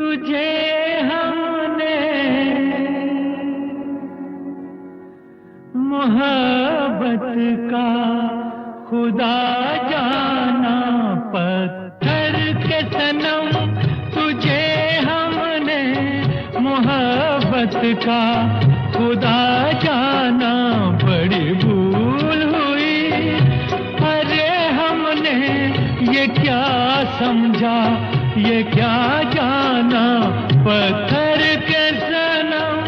तुझे हमने मोहब्बत का खुदा जाना, पत्थर के सनम तुझे हमने मोहब्बत का खुदा जाना। बड़ी भूल हुई, अरे हमने ये क्या समझा, ये क्या जाना, पत्थर के सनम।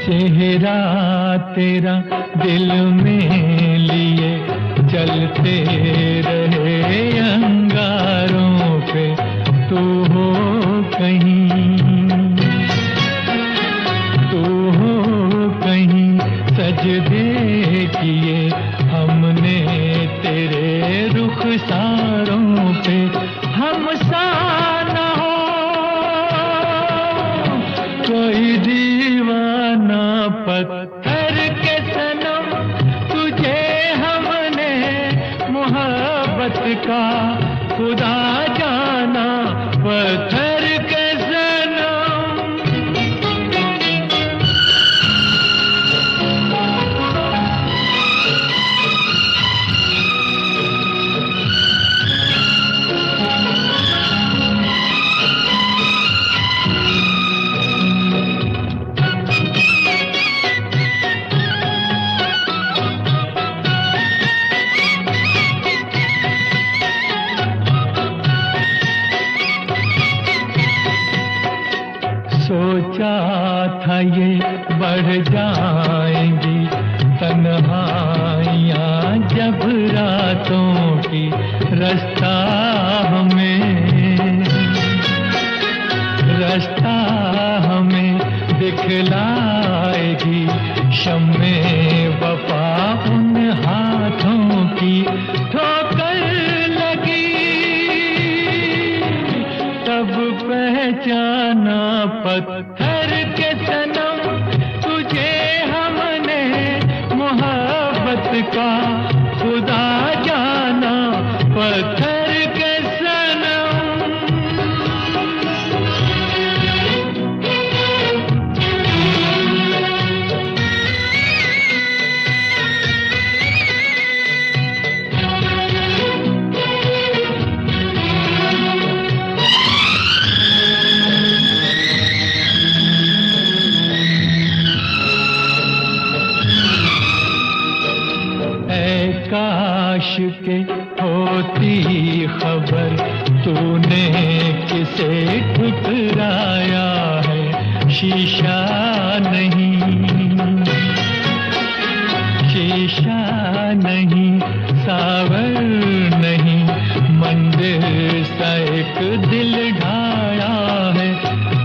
चेहरा तेरा दिल में लिए चलते रहे अंगारों पे, तू हो कहीं, तू हो कहीं। सजदे किए हमने तेरे रुखसारों पे, हम सा ना हो कोई दीवाना। पत्थर के सनम तुझे हमने मोहब्बत का खुदा जाना, पत्थर के सनम। सोचा था ये बढ़ जाएंगी तन्हाइयाँ जब रातों की, रास्ता हमें दिखलाएगी शम्मे वफा उन हाथों की। ठोकर लगी तब पहचाना, पत्थर के सनम तुझे हमने मोहब्बत का खुदा जाना, पत्थर के सनम। काश के होती खबर तूने किसे ठुकराया है, शीशा नहीं सावर नहीं, मंदिर सा एक दिल ढाया है।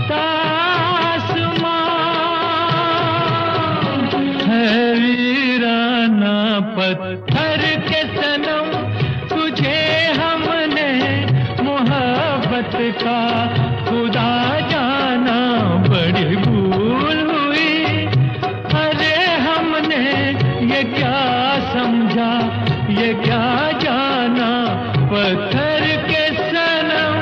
तासमान है वीराना, पत्थर के सनम तुझे हमने मोहब्बत का खुदा जाना। बड़ी भूल हुई, अरे हमने ये क्या समझा, ये क्या जाना, पत्थर के सनम।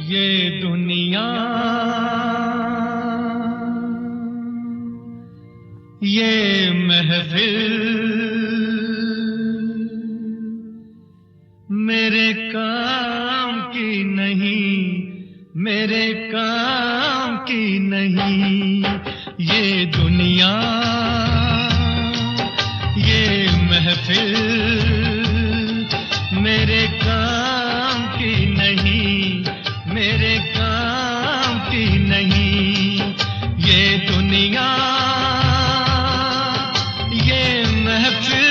ये दुनिया, ये महफिल मेरे काम की नहीं, मेरे काम की नहीं। ये दुनिया, ये महफिल मेरे काम की नहीं, मेरे काम की नहीं। ये दुनिया, ये महफिल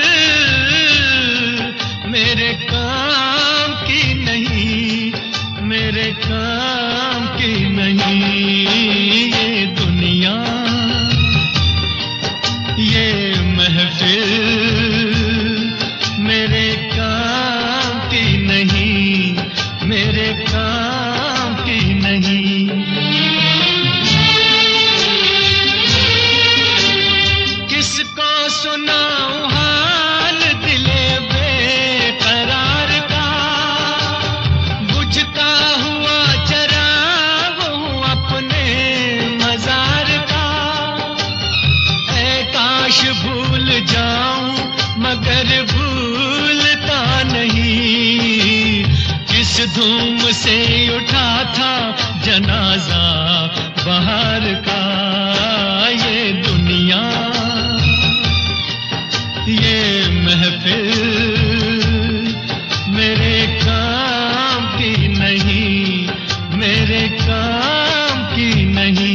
मेरे काम की नहीं, मेरे काम मेरे काम की नहीं। किसको सुनाऊं हाल दिले बेकरार का, बुझता हुआ चराग हूँ अपने मजार का। ऐ काश भूल जाऊं मगर भूलता नहीं, किस धूम से उठा था जनाजा बहार का। ये दुनिया ये महफिल मेरे काम की नहीं, मेरे काम की नहीं।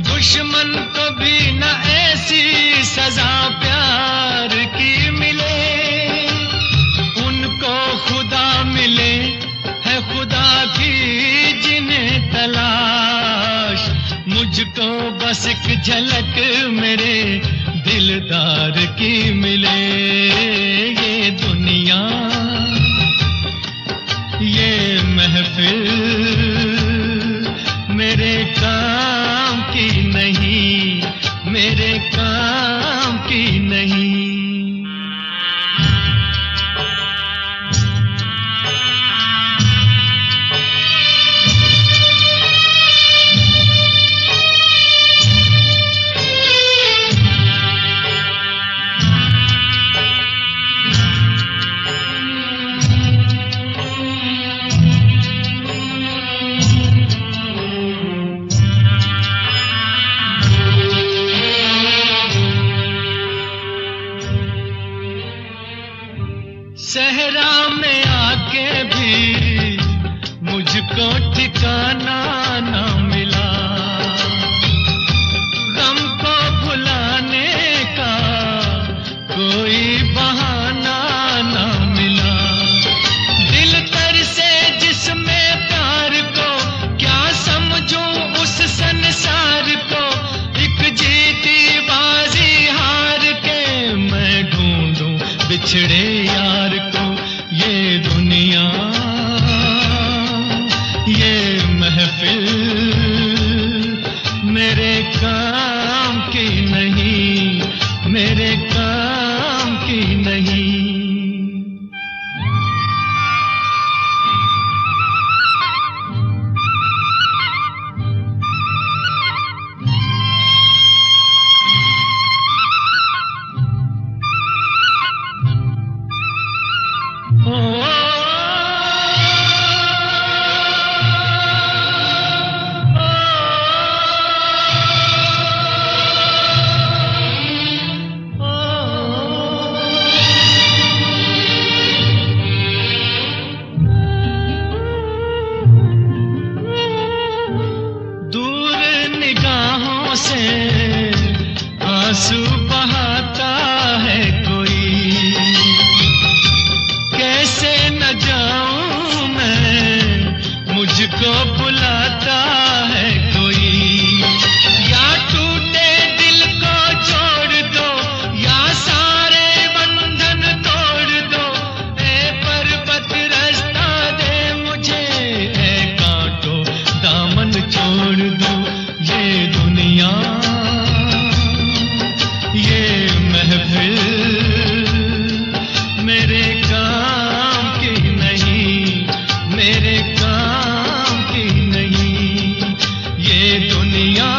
दुश्मन को भी न ऐसी सजा प्यार की मिले, उनको खुदा मिले है खुदा की जिन्हें तलाश। मुझको बस एक झलक मेरे दिलदार की मिले। ये दुनिया ये महफिल मेरे काम की नहीं, मेरे काम की नहीं। सहरा में आके भी मुझको ठिकाना न मिला, गम को भुलाने का कोई बहाना न मिला। दिल तर से जिसमें प्यार को क्या समझूं उस संसार को, एक जीती बाजी हार के मैं ढूंढूं बिछड़े यार को। ये दुनिया ये महफिल मेरे काम की नहीं, मेरे काम की नहीं। Oh जाऊं मैं, मुझको बुलाता है कोई। या टूटे दिल को जोड़ दो, या सारे बंधन तोड़ दो, ए पर्वत रास्ता दे मुझे, ए कांटो दामन छोड़ दो। ये दुनिया, ये महफिल मेरे काम की नहीं, मेरे काम की नहीं। ये दुनिया,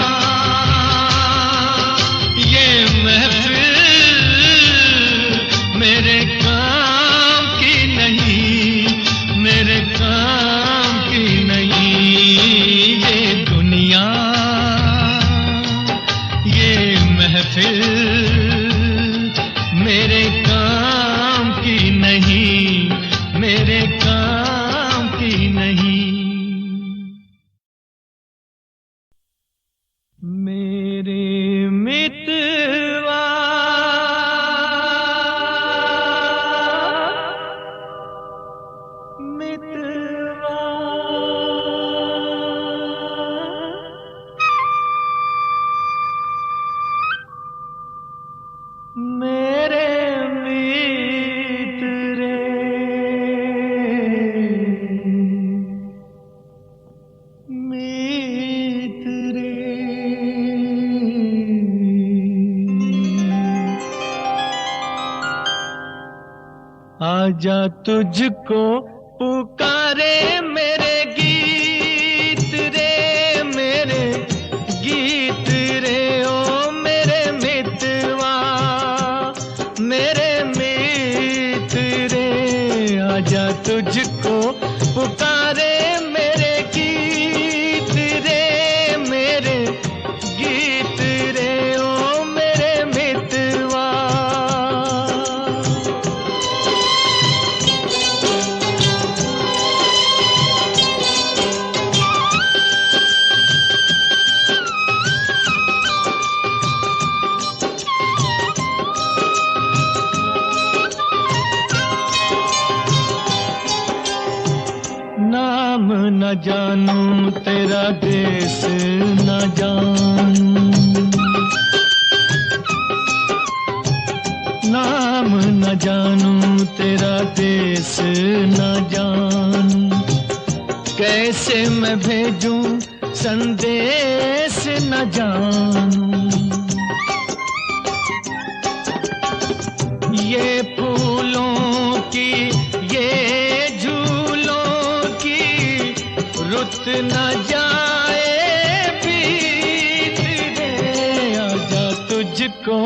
ये महफिल मेरे काम की नहीं, मेरे काम की नहीं। ये दुनिया, ये महफिल मेरे काम की नहीं, मेरे काम की नहीं। मेरे मितवा मितवा, मेरे मीत रे, मीत रे। आजा तुझको पुकारे मेरे गीत रे, मेरे गीत रे, ओ मेरे मितवा, मेरे मीत रे। आजा तुझको पुकारे मेरे गीत रे, मेरे गीत रे, ओ मेरे मितवा। नाम न जानूं तेरा देश न जानूं, नाम न जानूं तेरा देश न जानूं। कैसे मैं भेजूं संदेश न जानूं। ये फूलों की, ये रुत न जाए बीत रे। आजा तुझको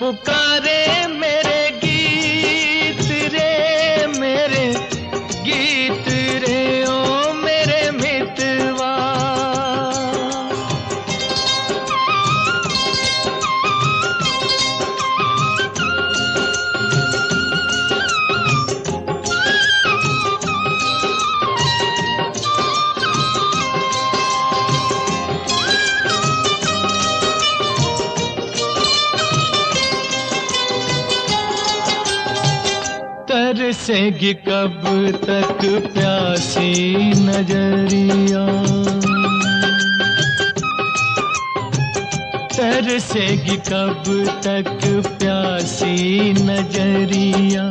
पुकारे मेरे गीत रे, मेरे गीत रे, ओ मेरे मितवा। तरसेगी कब तक प्यासी नजरिया, तरसेगी कब तक प्यासी नजरिया।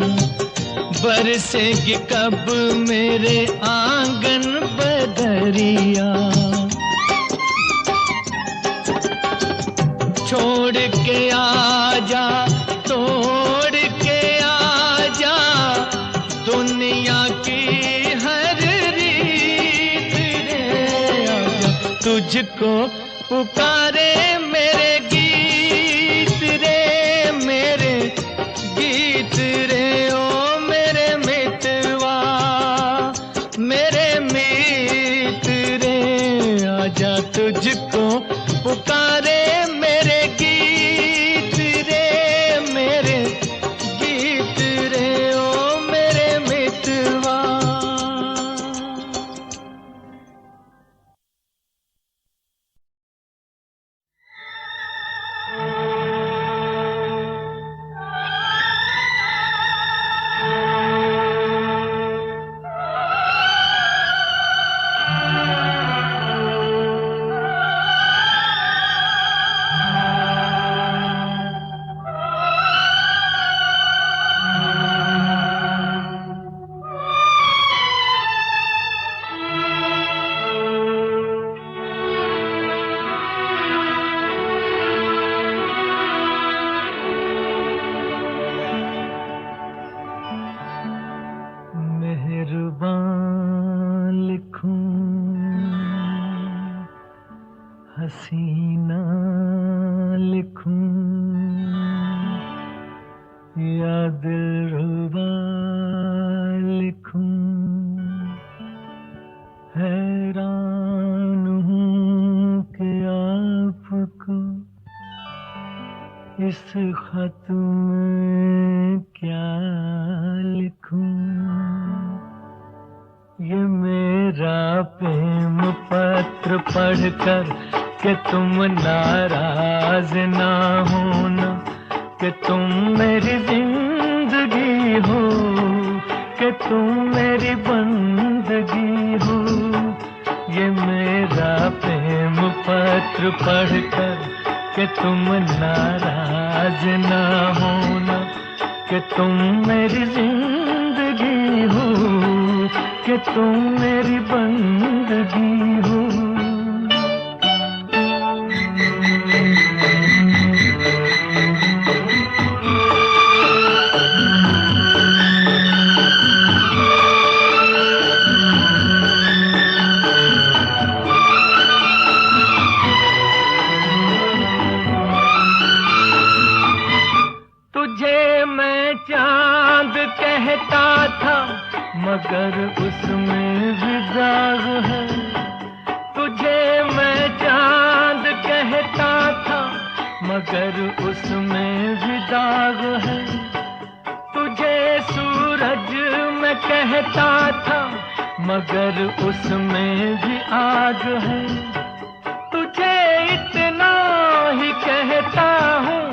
बरसेगी कब मेरे आंगन बदरिया। छोड़ के आजा, तोड़ के आजा, दुनिया की हर रीत रे। आजा तुझको पुकारे मेरे गीत रे, मेरे गीत रे, ओ मेरे मितवा, मेरे मीत रे। आजा तुझको पुकारे मेरे गीत रे, मेरे गीत रे, ओ मेरे मितवा। जुबान लिखूं हसीना लिखूं या दिलरुबा लिखूं, हैरान हूँ कि आपको इस खत में क्या लिखूं। ये मेरा प्रेम पत्र पढ़कर कि तुम नाराज ना होना, कि तुम मेरी जिंदगी हो, कि तुम मेरी बंदगी हो। ये मेरा प्रेम पत्र पढ़कर कि तुम नाराज ना होना, कि तुम मेरी जिंदगी हो, कि तुम मेरी बंदगी हो। कहता था मगर उसमें भी दाग है, तुझे मैं चांद कहता था मगर उसमें भी दाग है। तुझे सूरज मैं कहता था मगर उसमें भी आग है। तुझे इतना ही कहता हूँ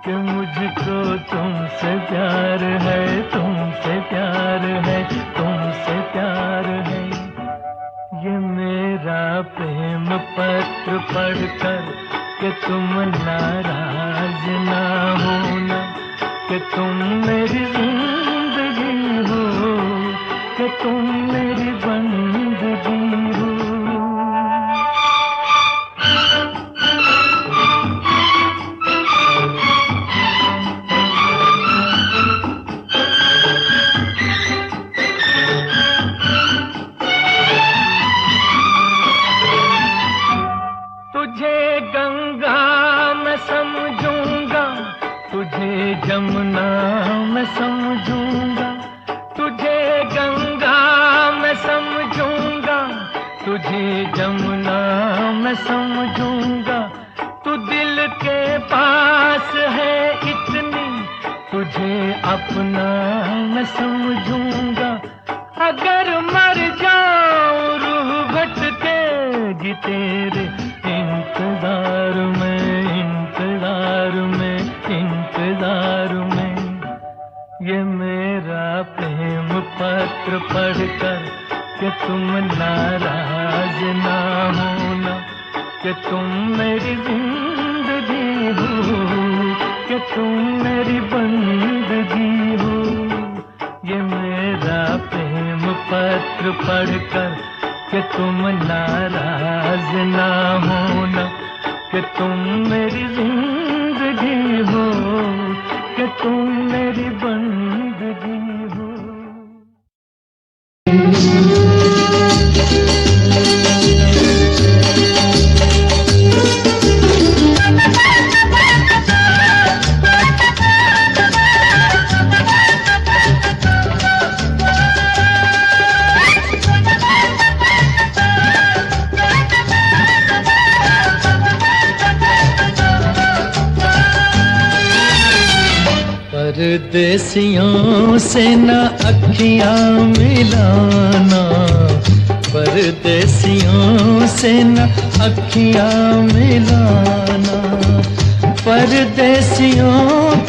कि मुझको तुमसे प्यार है, तुमसे प्यार है, तुमसे प्यार है। ये मेरा प्रेम पत्र पढ़कर कि तुम नाराज ना होना, कि तुम मेरी जिंदगी हो, कि तुम मेरी बंदगी हो। जमुना मैं समझूंगा, तुझे गंगा मैं समझूंगा, तुझे जमुना मैं समझूंगा। तू दिल के पास है इतनी, तुझे अपना मैं समझूंगा। अगर मर जाऊं रूह भटकेगी तेरे इंतजार में, इंतजार में, इंतजार में। ये मेरा प्रेम पत्र पढ़कर कि तुम नाराज ना होना, कि तुम मेरी जिंदगी हो, कि तुम मेरी बंदगी हो। ये मेरा प्रेम पत्र पढ़कर कि तुम नाराज ना होना, कि तुम मेरी जिंदगी हो, कि तुम मेरी बंदगी हो। परदेसियों से न अखियां मिलाना, परदेसियों से न अखियां मिलाना। परदेसियों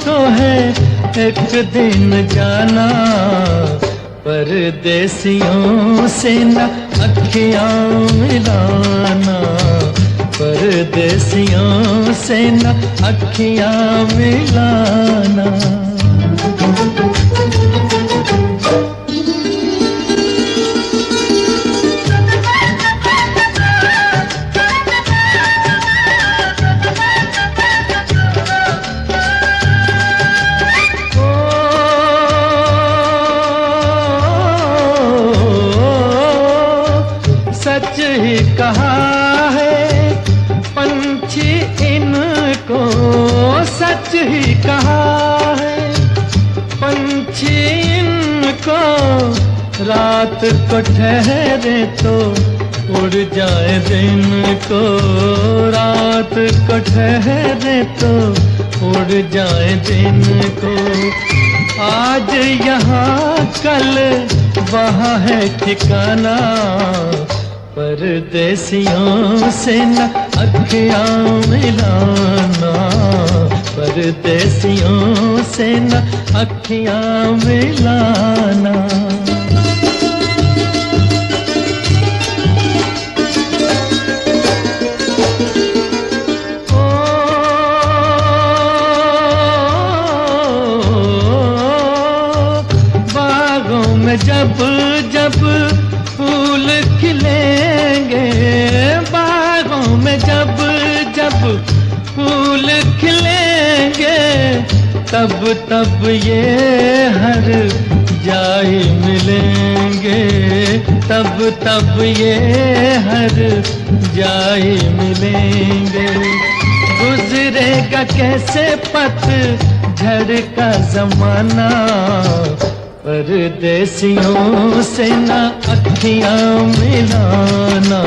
को है एक दिन जाना, परदेसियों से न अखियां मिलाना, परदेसियों से न अखियां मिलाना। कहा है, पंछी इनको सच ही कहा है। पंछी इनको रात को ठहरे तो उड़ जाए दिन को, रात को ठहरे तो उड़ जाए दिन को। आज यहाँ कल वहाँ है ठिकाना, परदेसियों से न अखियाँ मिलाना, परदेसियों से न अखियाँ मिलाना। जब जब फूल खिलेंगे, बागों में जब जब फूल खिलेंगे, तब तब ये हर जाई मिलेंगे, तब तब ये हर जाई मिलेंगे। गुजरेगा कैसे पतझड़ का जमाना, परदेसियों से न अखियाँ मिलाना,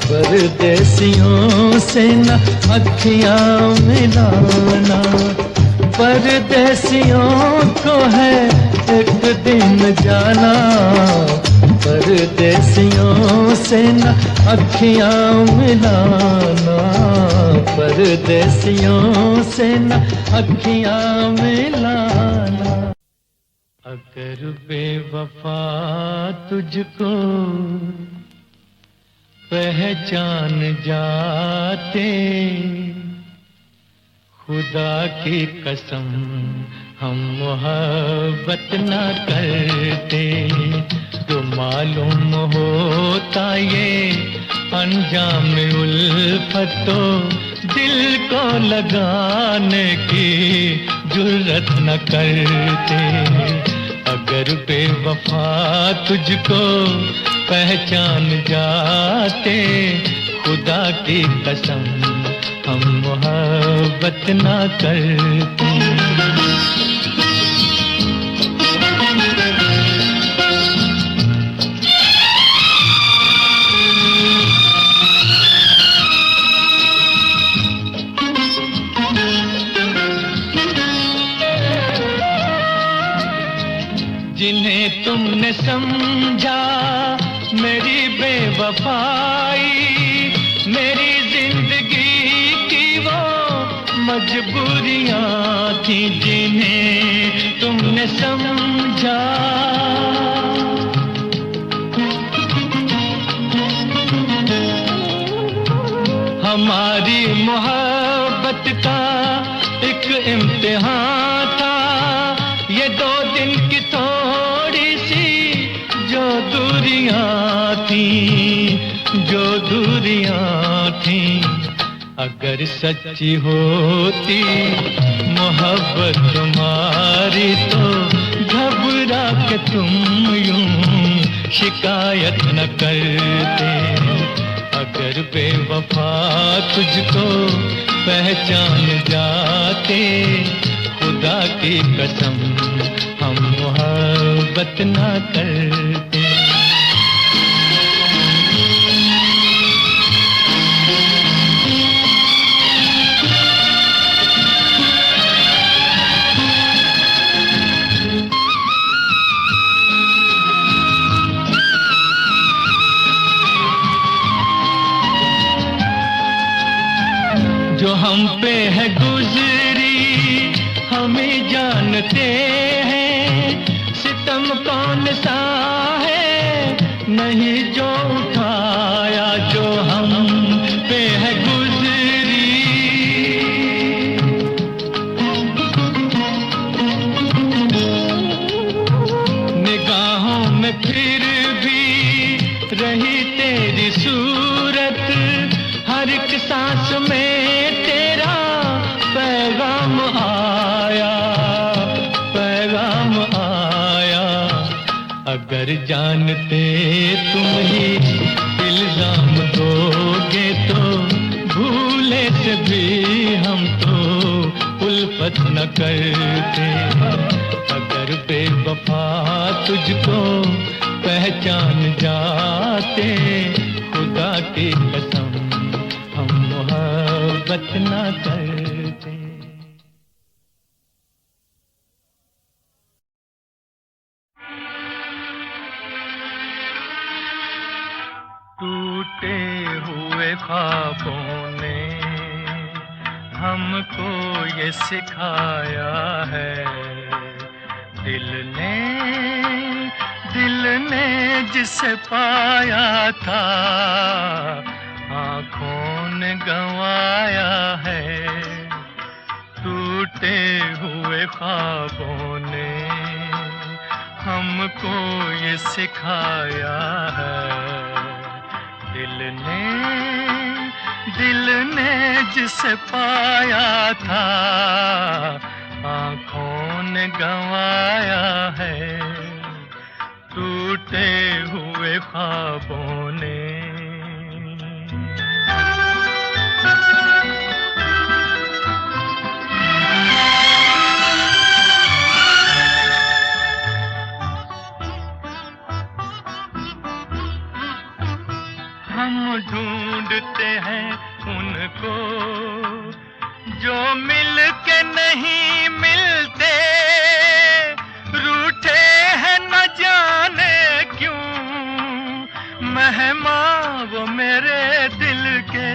परदेसियों से न अखियाँ मिलाना। परदेसियों को है एक दिन जाना, परदेसियों से न अखियाँ मिलाना, परदेसियों से न अखियाँ मिलाना। अगर बेवफा तुझको पहचान जाते, खुदा की कसम हम मोहब्बत न करते, तो मालूम होता ये अंजाम उल्फत, तो दिल को लगाने की जुर्रत न करते। अगर बेवफा तुझको पहचान जाते, खुदा की कसम हम मोहब्बत न करते। जिन्हें तुमने समझा मेरी बेवफाई, मेरी जिंदगी की वो मजबूरियां थी, जिन्हें तुमने समझा। हमारी मोहब्बत का एक इम्तिहान था, ये 2 दिन की थोड़ी सी जो दूरियां थी, जो दूरियां थी। अगर सच्ची होती मोहब्बत तुम्हारी, तो घबरा के तुम यूं शिकायत न करते। अगर बेवफा तुझको पहचान जाते, खुदा की कसम हम मोहब्बत न करते। जो हम पे है गुजरी हमें जानते हैं, सितम कौन सा है नहीं जो उठाया जो हम पे है गुजरी। निगाहों में फिर भी रही तेरी सूरत, हर एक सांस में तेरा पैगाम आया, पैगाम आया। अगर जानते तुम ही इल्जाम दोगे तो भूले से भी हम तो उल्फत न करते। अगर बेवफा तुझको पहचान जाते, खुदा की कसम हम मोहब्बत न करते। टूटे हुए ख्वाबों ने हमको ये सिखाया है, दिल ने जिसे पाया था आँखों ने गंवाया है। टूटे हुए ख्वाबों ने हमको ये सिखाया है, दिल ने जिसे पाया था आँखों ने गंवाया है। टूटे हुए ख्वाबों ने। हम ढूंढते हैं उनको जो मिल के नहीं मिलते, रूठे हैं न जाने क्यों मेहमान वो मेरे दिल के,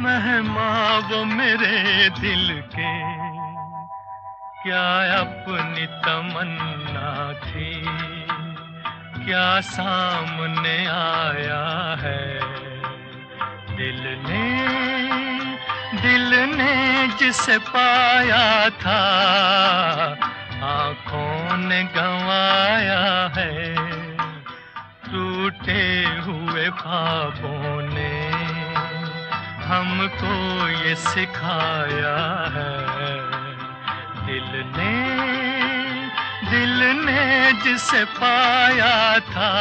मेहमान वो मेरे दिल के। क्या अपनी तमन्ना थी क्या सामने आया है, दिल ने जिसे पाया था आँखों ने गंवाया है। टूटे हुए ख्वाबों ने हमको ये सिखाया है, दिल ने जिसे पाया था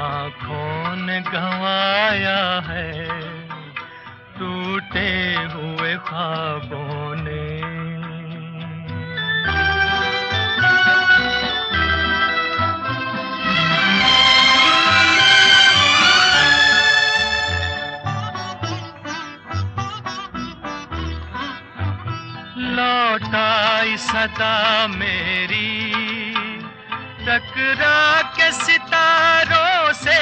आँखों ने गंवाया है। टूटे हुए ख्वाबों ने। लौट आई सदा मेरी टकरा के सितारों से,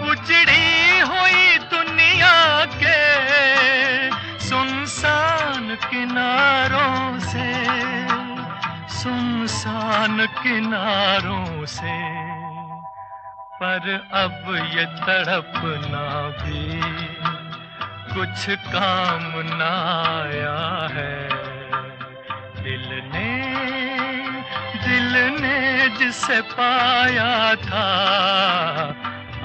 उजड़ी हुई दुनिया के सुनसान किनारों से, सुनसान किनारों से। पर अब ये तड़पना भी कुछ काम न आया है, दिल ने जिसे पाया था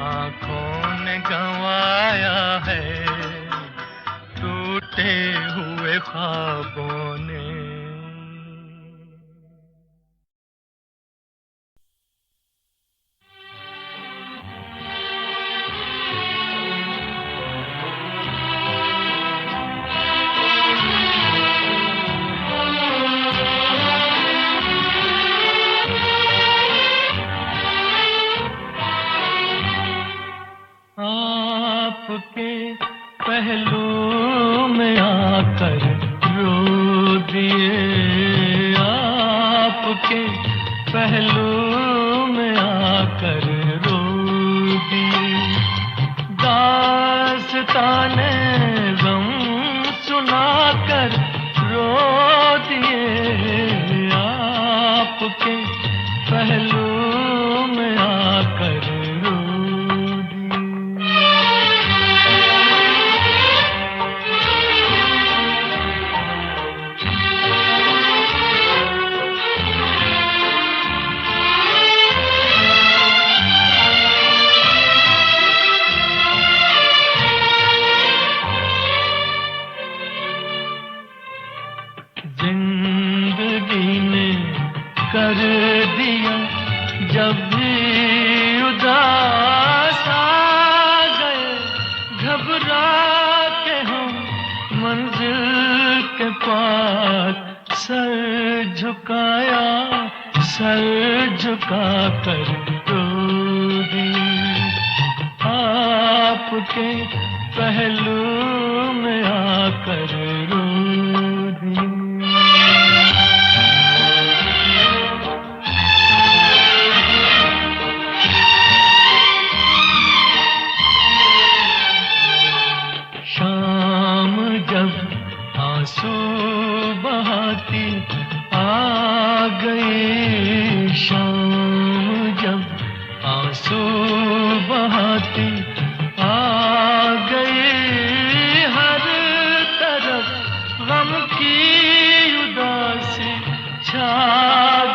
आँखों ने गंवाया है। टूटे हुए ख्वाबों ने। आपके पहलू में आकर रो दिए, आपके पहलू में आकर रो दिए। दास्ताने गम सुनाकर रो दिए, आपके पहलू में आकर रो कर दिया जब भी उदास आ गए, घबरा के हम मंजिल के पास। सर झुकाया, सर झुका कर रो दी, आपके पहलू में आकर रो दी। शाम जब आंसू बहाती आ गई, शाम जब आंसू बहाती आ गई, हर तरफ गम की उदासी छा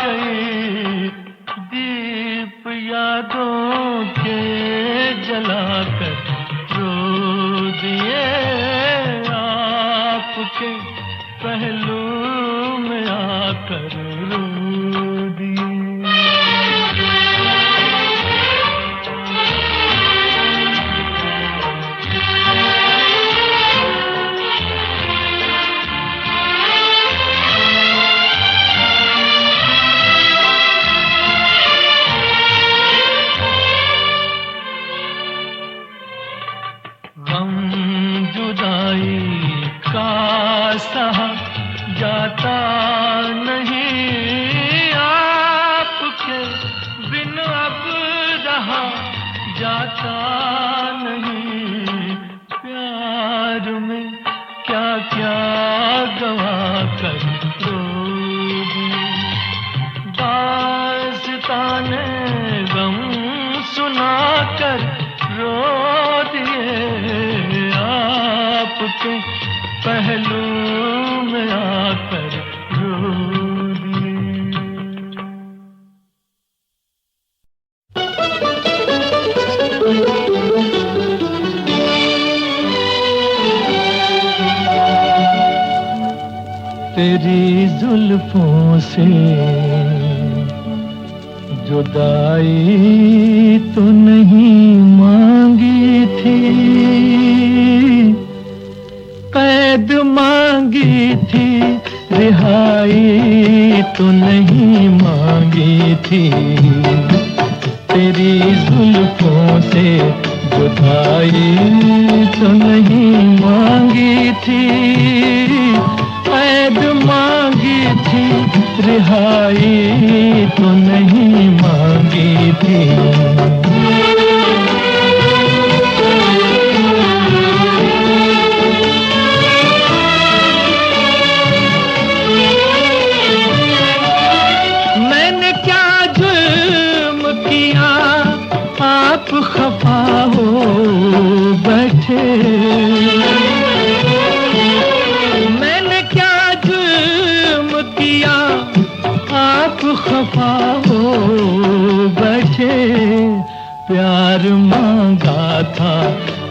गई। दीप यादों के जलाकर रो दिए, आपके पहलू में आकर रो दिए। गम जुदाई का सहा जाता नहीं, आपके बिन अब रहा जाता नहीं। प्यार में क्या क्या गवा कर रो दी, दास्ताने गम सुनाकर रो दिए, आपके पहलू में आकर रो दिए। तेरी जुल्फों से जुदाई तो नहीं मांगी थी, कैद मांगी थी, रिहाई तो नहीं मांगी थी। तेरी जुल्फों से जुदाई तो नहीं मांगी थी, कैद मांगी थी, रिहाई तो नहीं मांगी थी। मैंने क्या जुल्म किया आप खफा हो बैठे, आप खफा हो बैठे। प्यार मांगा था,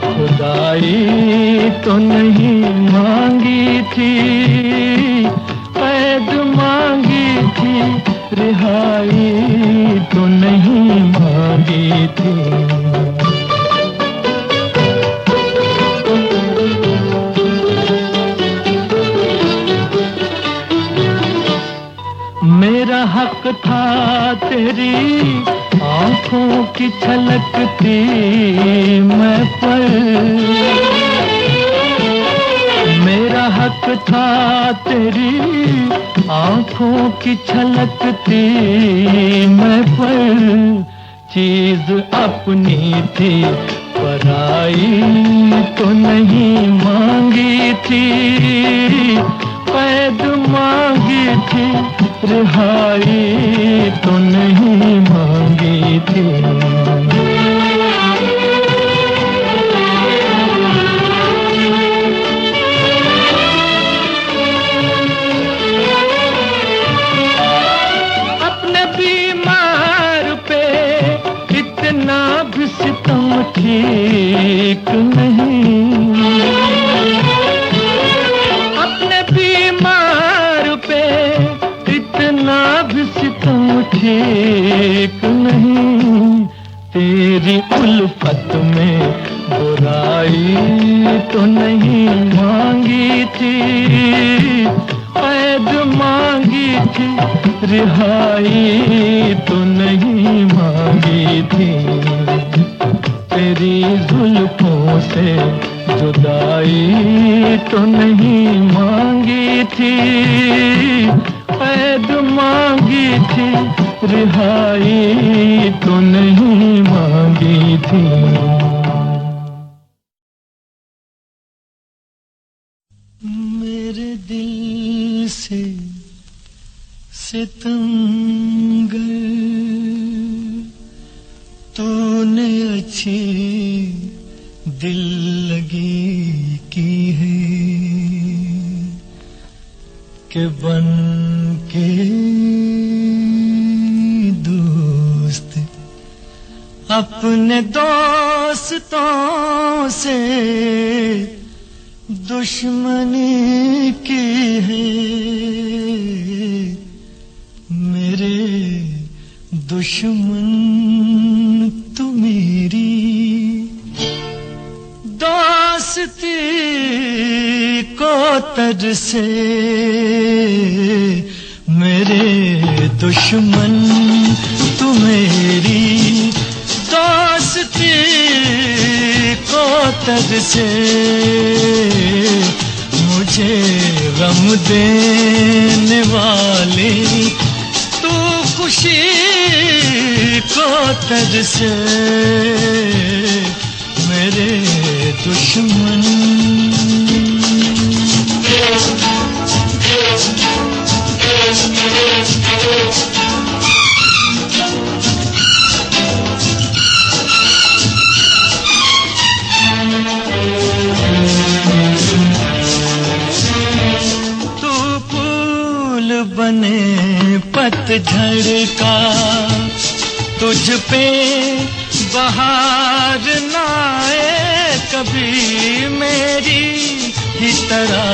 खुदाई तो नहीं मांगी थी, कैद मांगी थी, रिहाई तो नहीं मांगी थी। मेरा हक था तेरी आंखों की छलकती मैं पर, मेरा हक था तेरी आंखों की छलकती मैं पर। चीज अपनी थी पराई तो नहीं मांगी थी, कैद मांगी थी, रिहाई तो नहीं मांगी थी। अपने बीमार पे इतना भी सितम ठीक नहीं, अपने बीमार पे इतना भी सितम ठीक नहीं। तेरी उल्फत में बुराई तो नहीं मांगी थी, कैद मांगी थी, रिहाई तो नहीं मांगी थी। तेरी जुल्फों से जुदाई तो नहीं मांगी थी, कैद मांगी थी, रिहाई तो नहीं मांगी थी। मेरे दिल से सितमगर तूने अच्छी दिल लगी की है कि बन के दोस्त अपने दोस्तों से दुश्मनी की है। मेरे दुश्मन तू मेरी दोस्ती को तरसे, मेरे दुश्मन तू मेरी दोस्ती को तरसे। मुझे गम देने वाले तू खुशी को तरसे, मेरे दुश्मन। तू फूल बने पतझड़ का, तुझ पे बहार न आए कभी मेरी ही तरह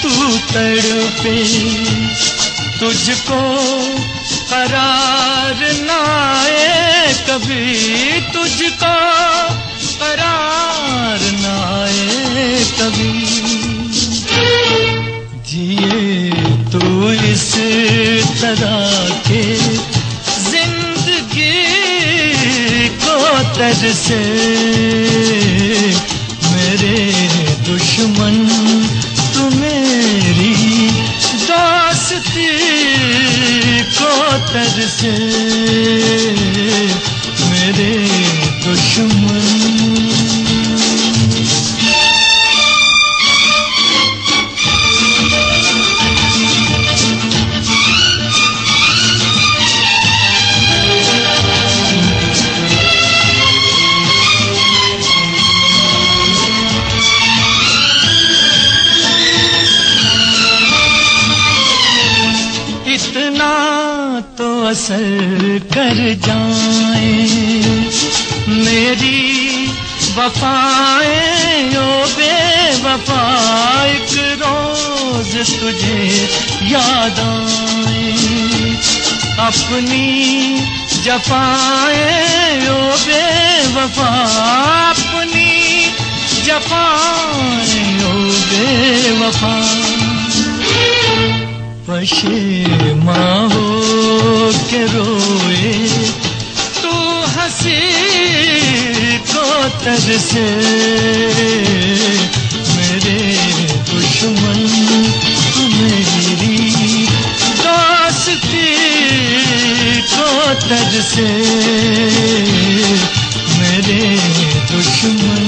तू तड़पे। तुझको करार न आए कभी, तुझको करार न आए कभी। जिए तू इस तरह के जिंदगी को तरसे, मेरे दुश्मन तू मेरी दोस्ती को तरसे, मेरे दुश्मन। इतना तो असर कर जाए मेरी वफाएं ओ बेवफा, एक रोज तुझे याद आए अपनी जफाएं ओ बेवफा, अपनी जफाएं ओ बेवफा। पशेमा हो के रोए तू हंसी को तरसे, मेरे दुश्मन तू मेरी दोस्ती को तरसे, मेरे दुश्मन।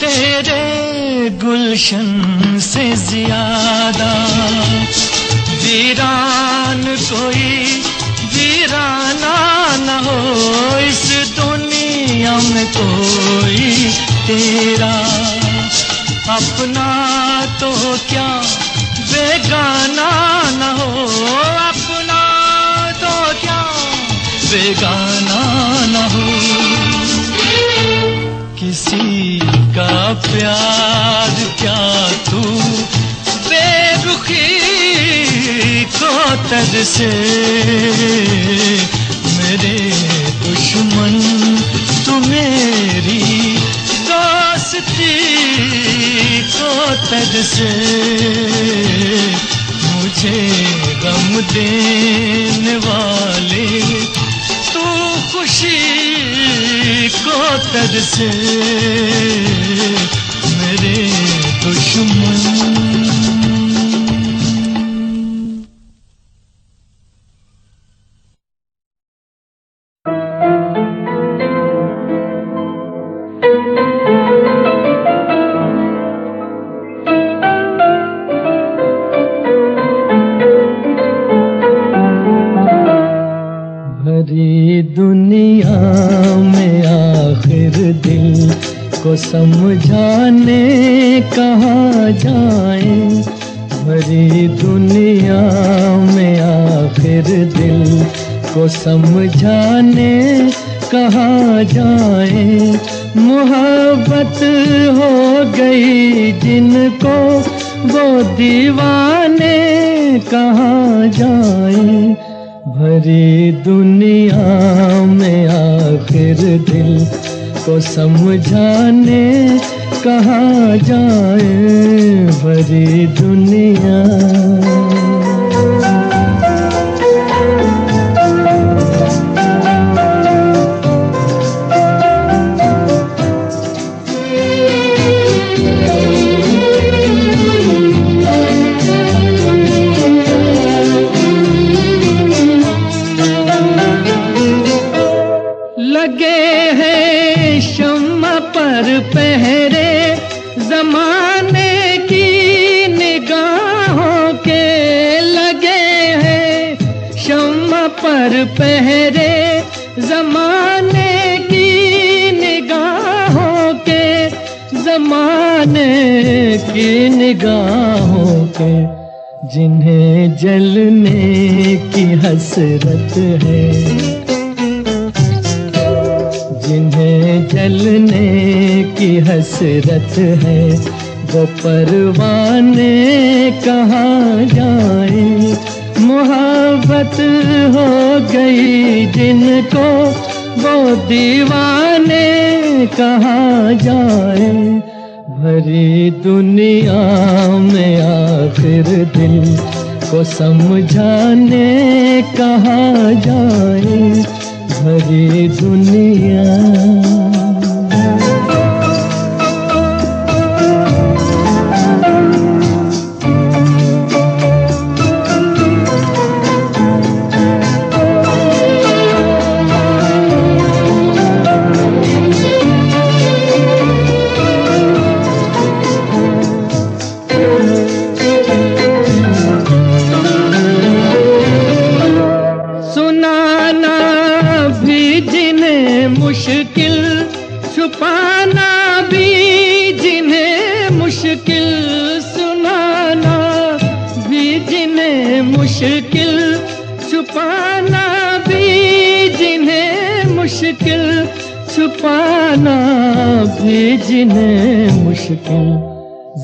तेरे गुलशन से ज्यादा वीरान कोई वीराना न हो इस दुनिया में कोई तेरा। अपना तो क्या बेगाना न हो अपना तो क्या बेगाना न हो। किसी का प्यार क्या तू बेरुखी को तज से, मेरे दुश्मन तू मेरी दोस्ती को तज से। मुझे गम देने वाले तू खुशी को तज से, मेरे दुश्मन। भरी दुनिया में आखिर दिल को समझाने कहाँ जाएं। भरी दुनिया में आखिर दिल को समझाने कहाँ जाएं। मोहब्बत हो गई जिनको वो दीवाने कहाँ जाएं। भरी दुनिया में आखिर दिल को समझाने कहाँ जाए। भरी दुनिया पहरे जमाने की निगाहों के, लगे हैं शम्मा पर पहरे जमाने की निगाहों के, जमाने की निगाहों के। जिन्हें जलने की हसरत है, जिन्हें जलने की हसरत है, वो परवाने कहाँ जाए। मोहब्बत हो गई जिनको वो दीवाने कहाँ जाए। भरी दुनिया में आखिर दिल को समझाने कहाँ जाए। भरी दुनिया मुश्किल, छुपाना भी जिन्हें मुश्किल, सुनाना भी जिन्हें मुश्किल, छुपाना भी जिन्हें मुश्किल, छुपाना भी जिन्हें मुश्किल।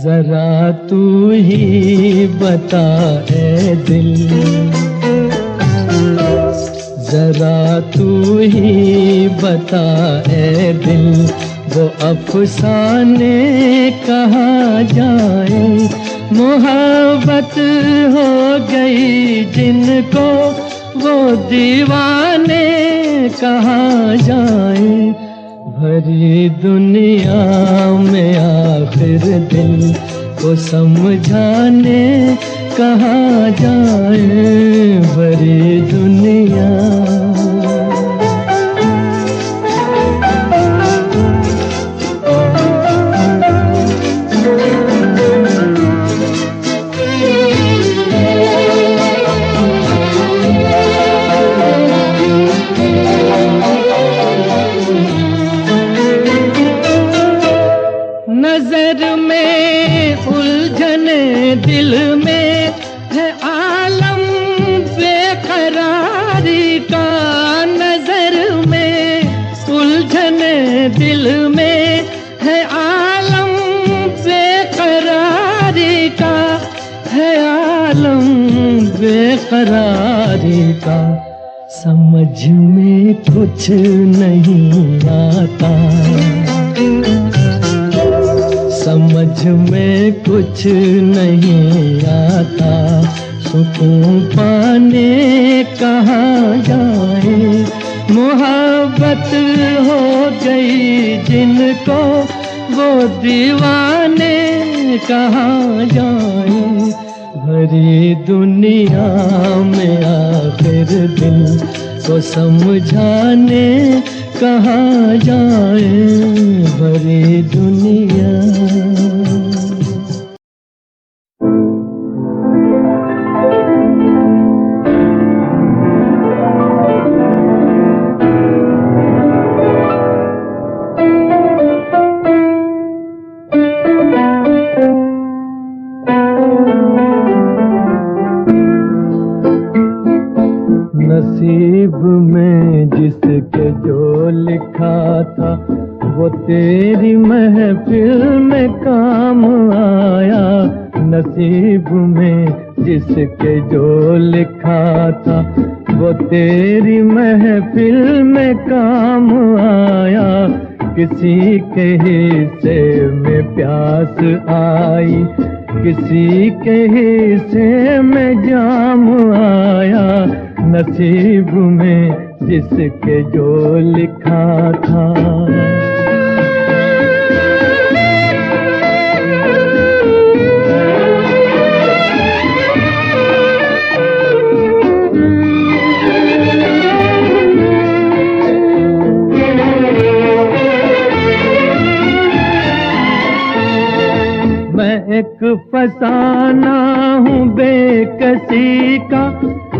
जरा तू ही बता ऐ दिल, जरा तू ही बता ऐ दिल, वो अफसाने कहाँ जाए। मोहब्बत हो गई जिनको वो दीवाने कहाँ जाए। भरी दुनिया में आखिर दिल को समझाने कहाँ जाए। भरी दुनिया नजर में उलझने दिल में बेकरारी का समझ में कुछ नहीं आता, समझ में कुछ नहीं आता। सुकून पाने कहाँ जाए, मोहब्बत हो गई जिनको वो दीवाने कहाँ जाए। भरी दुनिया में आखिर दिल को समझाने कहाँ जाए, भरी दुनिया। नसीब में जिसके जो लिखा था वो तेरी महफिल में काम आया। नसीब में जिसके जो लिखा था वो तेरी महफिल में काम आया। किसी के हिस्से में प्यास आई, किसी के हिस्से में जाम आया। नसीब में जिसके जो लिखा था। मैं एक फसाना हूँ बेकसी का,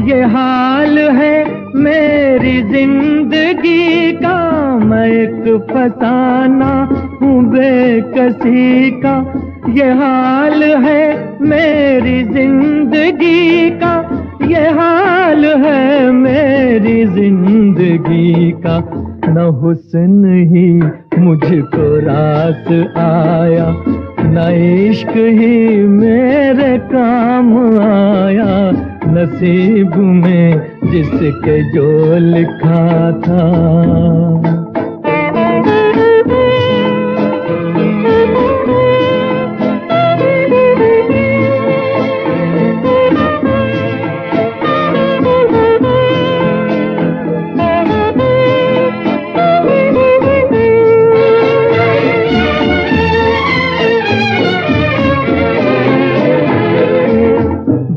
ये हाल है मेरी जिंदगी का। मैं एक फसाना हूँ बेकसी का, ये हाल है मेरी जिंदगी का। ये हाल है मेरी जिंदगी का। न हुस्न ही मुझको रास आया, न इश्क ही मेरे काम आया। नसीब में जिसके जो लिखा था।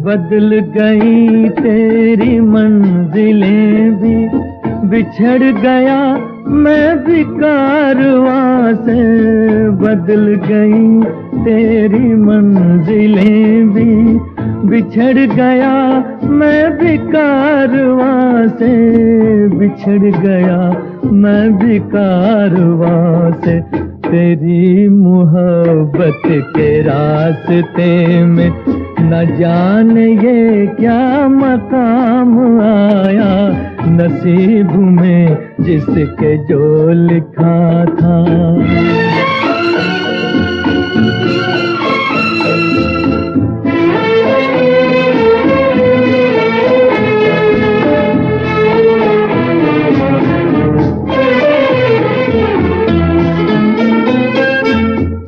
बदल गई तेरी मंजिलें भी, बिछड़ गया मैं भी कारवां से। बदल गई तेरी मंजिलें भी, बिछड़ गया मैं भी कारवां से। बिछड़ गया मैं भी कारवां से। तेरी मोहब्बत के रास्ते में न जाने ये क्या मकाम आया। नसीब में जिसके जो लिखा था।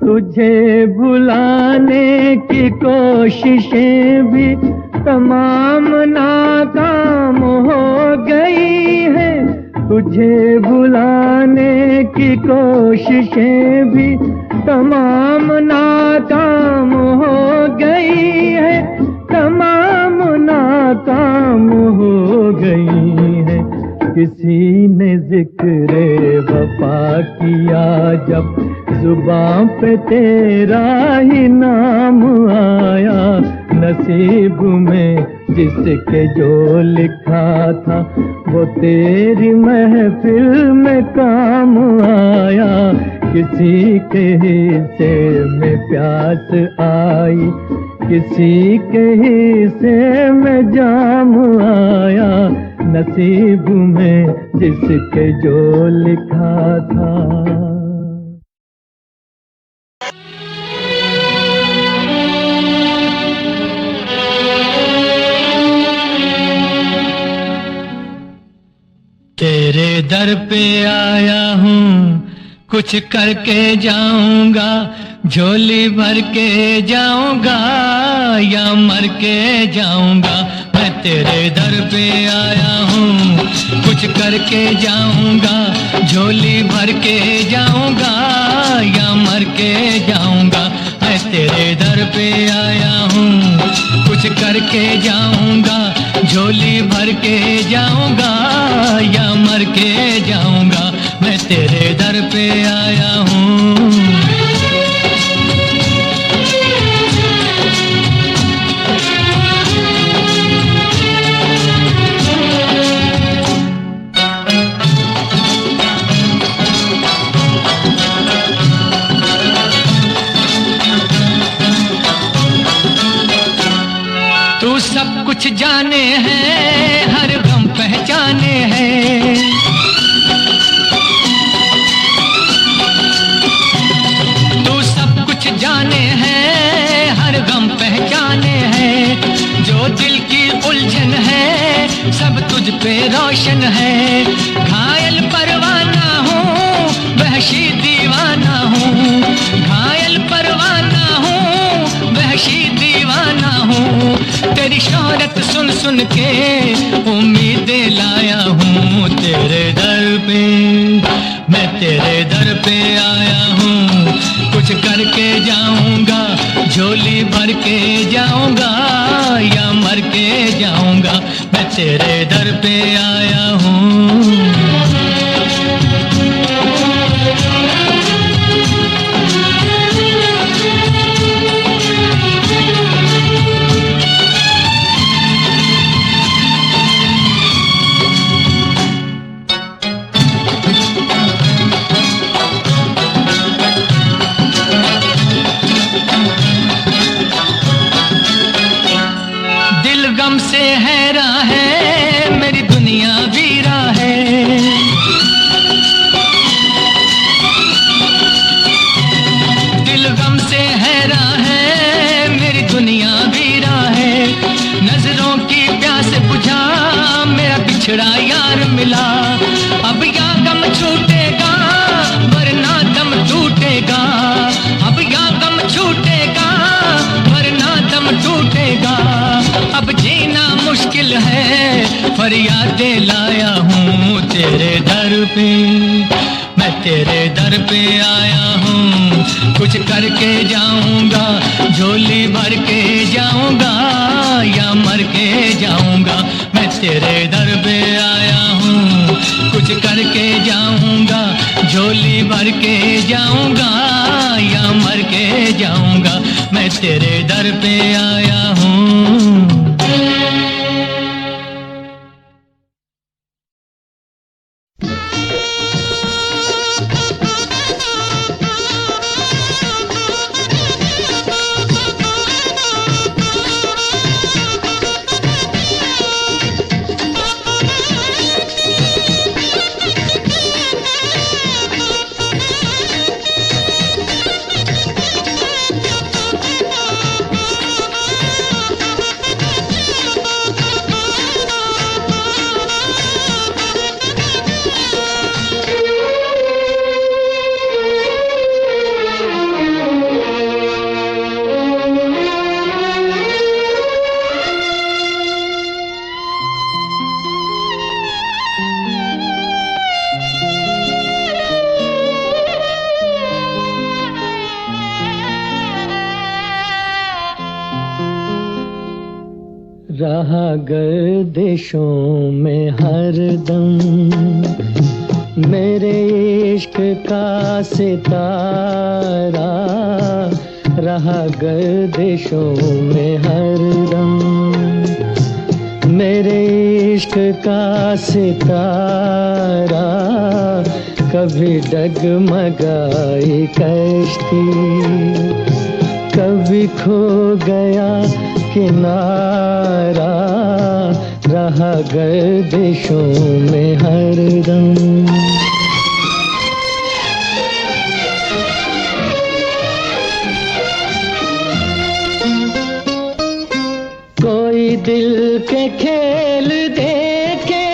तुझे भुलाने की कोशिशें भी तमाम नाकाम हो गई है। तुझे भुलाने की कोशिशें भी तमाम नाकाम हो गई है। तमाम नाकाम हो गई है। किसी ने जिक्र वफा किया जब, जुबां पे तेरा ही नाम आया। नसीब में जिसके जो लिखा था वो तेरी महफिल में काम आया। किसी के हिस्से में प्यास आई, किसी के हिस्से में जाम आया। नसीब में जिसके जो लिखा था। तेरे दर पे आया हूँ, कुछ करके जाऊंगा, झोली भर के जाऊंगा या मर के जाऊंगा। मैं तेरे दर पे आया हूँ, कुछ करके जाऊंगा, झोली भर के जाऊंगा या मर के जाऊंगा। मैं तेरे दर पे आया हूँ, कुछ करके जाऊंगा, झोली भर के जाऊंगा या मर के जाऊंगा। मैं तेरे दर पे आया हूँ। तू सब कुछ जाने हैं, हर गम पहचाने हैं। तू सब कुछ जाने हैं, हर गम पहचाने हैं। जो दिल की उलझन है, सब तुझ पे रोशन है। घायल परवाना हूँ, वहशी दीवाना हूँ। घायल परवाना हूँ, वहशी दीवाना हूँ। तेरी शोहरत सुन सुन के उम्मीदें लाया हूँ तेरे दर पे। मैं तेरे दर पे आया हूँ, कुछ करके जाऊंगा, झोली भर के जाऊंगा या मर के जाऊंगा। मैं तेरे दर पे आया हूँ। गम से हैरा है, मेरी दुनिया वीरा है। दिल गम से हैरा है, मेरी दुनिया वीरा है। नजरों की प्यास बुझा, मेरा बिछड़ा यार मिला। अब या गम छूटेगा, वरना दम टूटेगा। अब या गम छूटेगा, वरना दम टूटेगा। अब जीना मुश्किल है, फरियादें लाया हूँ तेरे दर पे। मैं तेरे दर पे आया हूँ, कुछ करके जाऊंगा, झोली भर के जाऊंगा या मर के जाऊंगा। मैं तेरे दर पे आया हूँ, कुछ करके जाऊंगा, झोली भर के जाऊंगा या मर के जाऊंगा। मैं तेरे दर पे आया हूँ। रहा गर्दिशों में हरदम मेरे इश्क का सितारा। रहा गर्दिशों में हरदम मेरे इश्क का सितारा। कभी डगमगाई कश्ती, कभी खो गया किनारा। रहा गर्दिशों में हरदम। कोई दिल के खेल देखे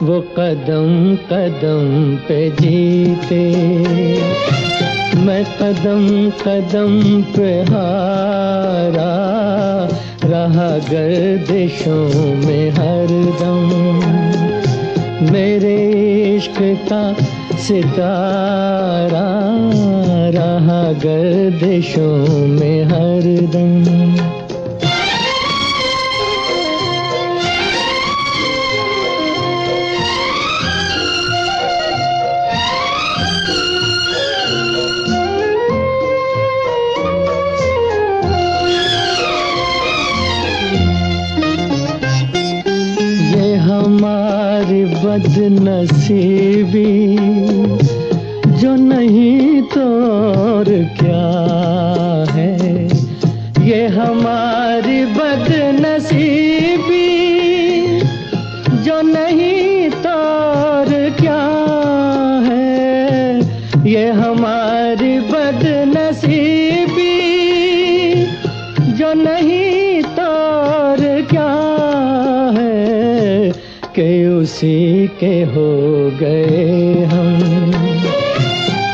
वो कदम कदम पे जीते, मैं कदम कदम पे हारा रहा गर्दिशों में हरदम। मेरे इश्क का सितारा रहा गर्दिशों में हरदम। हमारी बदनसीबी जो नहीं तो और क्या है, ये हमारी बदनसीबी जो नहीं तो और क्या है, ये हमारी बदनसीबी जो नहीं तो और क्या है, कि उसी के हो गए हम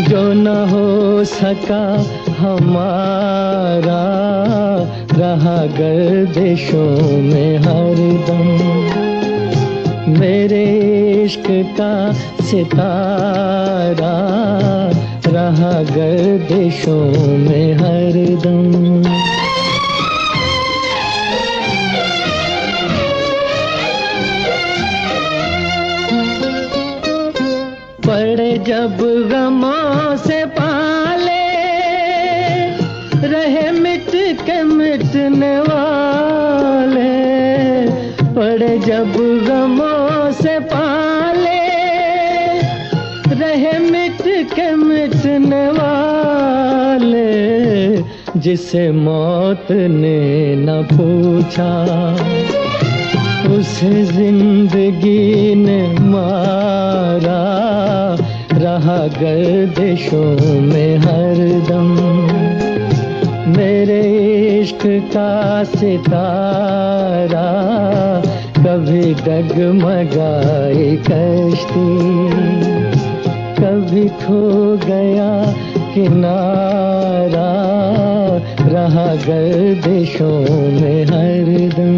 जो न हो सका हमारा रहा गर्दिशों में हरदम। मेरे इश्क का सितारा रहा गर्दिशों में हरदम। पड़े जब गमों से पाले, रहे मिट के मिटने वाले, पड़े जब गमों से पाले, रहे मिट के मिटने वाले, जिसे मौत ने न पूछा उसे जिंदगी ने मारा रहा गर्दिशों में हरदम। मेरे इश्क का सितारा कभी डगमगाई कश्ती, कभी खो गया किनारा रहा गर्दिशों में हरदम।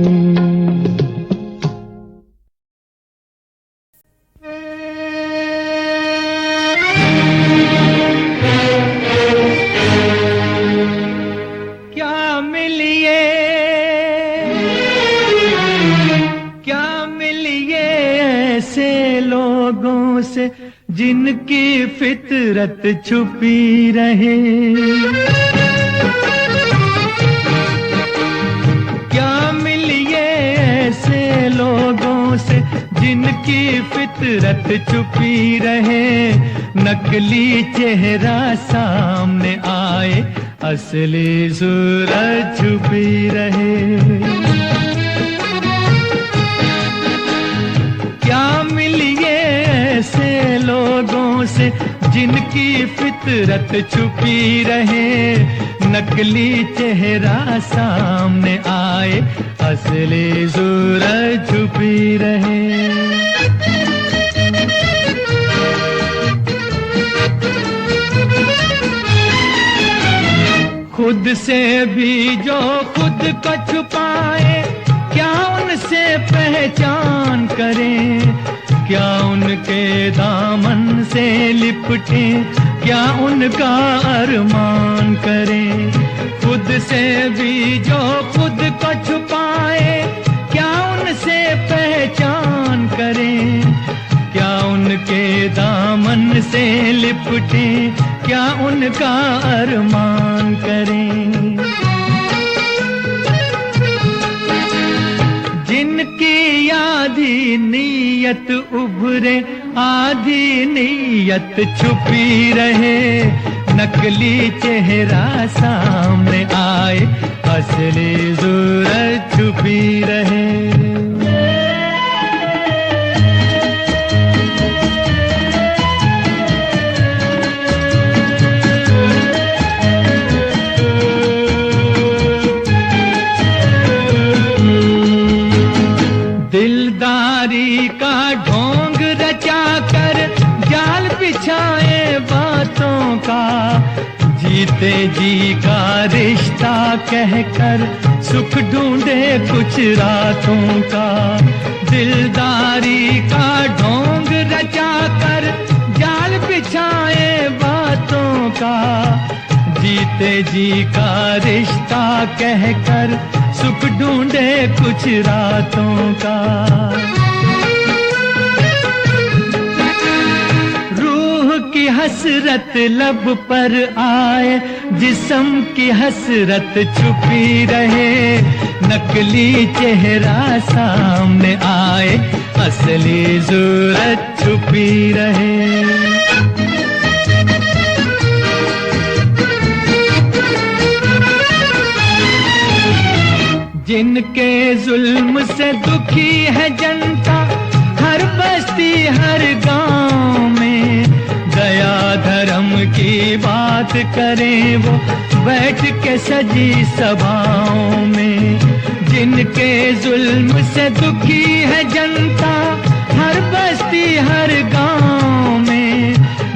से जिनकी फितरत छुपी रहे, क्या मिलिए ऐसे लोगों से जिनकी फितरत छुपी रहे, नकली चेहरा सामने आए असली सूरत छुपी रहे। क्या मिलिए ऐसे लोगों से जिनकी फितरत छुपी रहे, नकली चेहरा सामने आए असली सूरत छुपी रहे। खुद से भी जो खुद को छुपाए, क्या उनसे पहचान करें, क्या उनके दामन से लिपटे, क्या उनका अरमान करें। खुद से भी जो खुद को छुपाए, क्या उनसे पहचान करें, क्या उनके दामन से लिपटे, क्या उनका अरमान करें। जिनकी आधी नीयत उभरे, आधी नीयत छुपी रहे, नकली चेहरा सामने आए असली सूरत छुपी रहे। दिलदारी का ढोंग जीते जी का रिश्ता कहकर सुख ढूंढे कुछ रातों का, दिलदारी का ढोंग रचा कर जाल बिछाए बातों का। जीते जी का रिश्ता कहकर सुख ढूंढे कुछ रातों का। रूह की हसरत लब पर आए, जिस्म की हसरत छुपी रहे, नकली चेहरा सामने आए, असली सूरत छुपी रहे। जिनके जुल्म से दुखी है जनता, हर बस्ती हर गांव में, दया धर्म की बात करें वो बैठ के सजी सभाओं में। जिनके जुल्म से दुखी है जनता, हर बस्ती हर गांव में,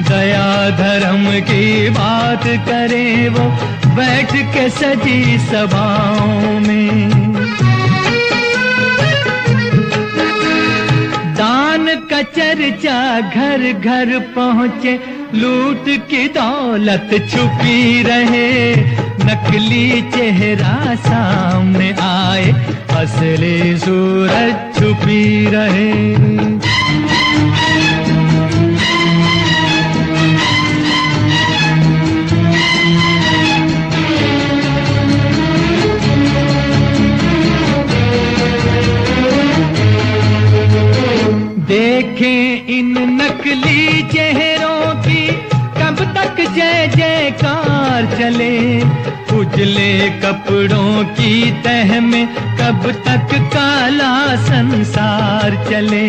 दया धर्म की बात करें वो बैठ के सजी सभाओं में। दान का चर्चा घर घर पहुँचे, लूट की दौलत छुपी रहे, नकली चेहरा सामने आए, असली सूरत छुपी रहे। देखें इन नकली चेहरों की कब तक जय जयकार चले, उजले कपड़ों की तह में कब तक काला संसार चले।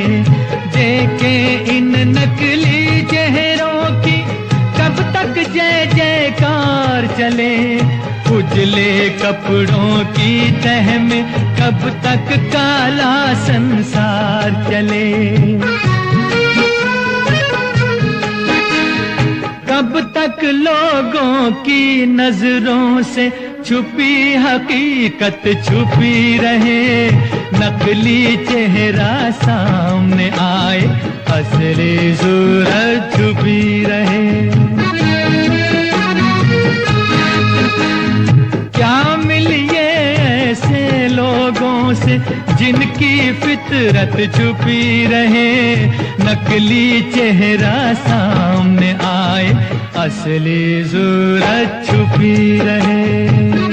देखें इन नकली चेहरों की कब तक जय जयकार चले, उजले कपड़ों की तह में कब तक काला संसार चले। कब तक लोगों की नजरों से छुपी हकीकत छुपी रहे, नकली चेहरा सामने आए, असली सूरत छुपी रहे। क्या मिलिए ऐसे लोगों से जिनकी फितरत छुपी रहे, नकली चेहरा सामने आए, असली सूरत छुपी रहे।